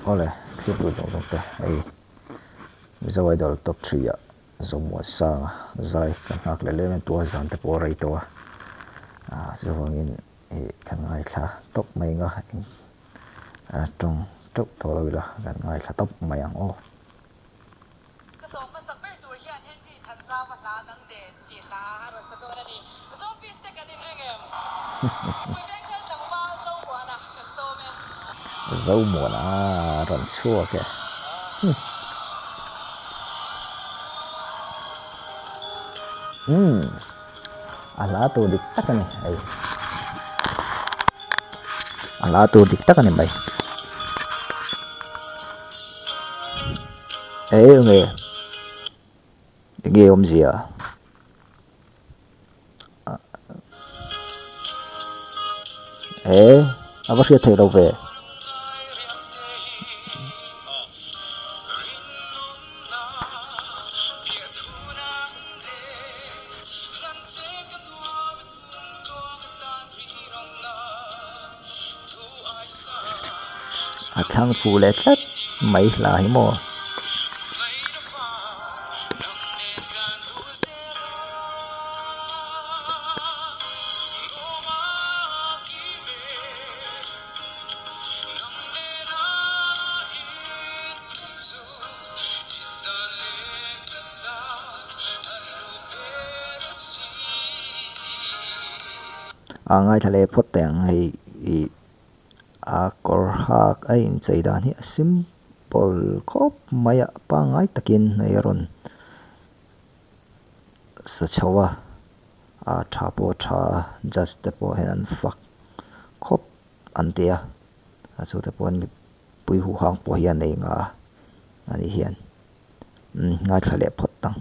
ole khi tôi dùng thế ai Mizo idol top 3 à zomu sang ZAI kan hak le le tua zan te por ai to so wangin kan ngai thla top mai nga trong top to lo la kan ngai thla top mai ang o ka som pa sak per tur hian hen pi than za wa ta dang de ti la ro sa do ni so pi ste kan in ringem we ben kan tang ba so wa na so me ZOMUANA ran chua ke ala tu dik tak ni ai ala tu dik tak ni mai nghe om gì à apa sih thay đâu về thằng phụ lệ rất mấy là hiếm mồ ngay thale phốt teng hay kor hak ai in chei dan hi simple khop maya pa ngai takin nei ron sa chawa tha po tha just the po han fuck khop antia so te pon pui hu hang po hian nei nga ani hian ngai thale phot tang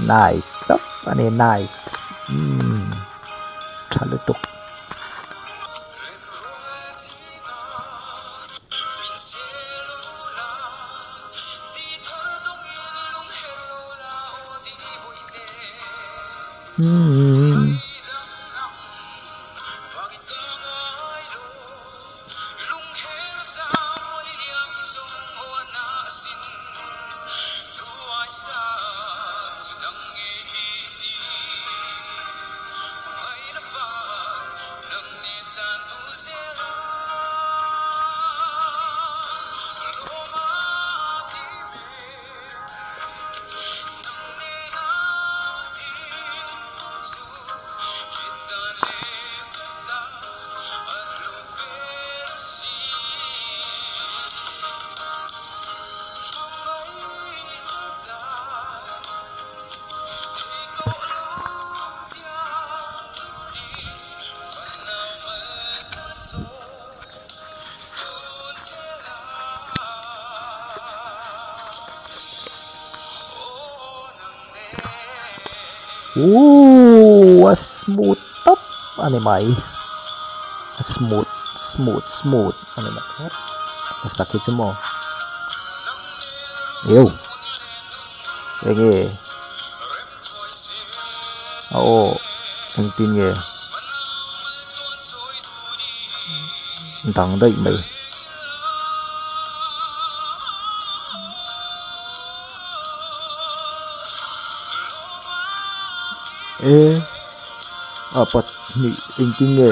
nice top ani nice chalutuk a smooth top ani mai smooth ani mai sakit semua yêu nghe anh tin nghe thằng đây mày apa ni intinya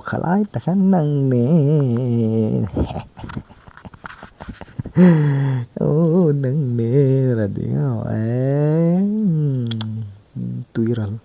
khalai ta khả năng nè nâng nè là tiếng hỏi tuiral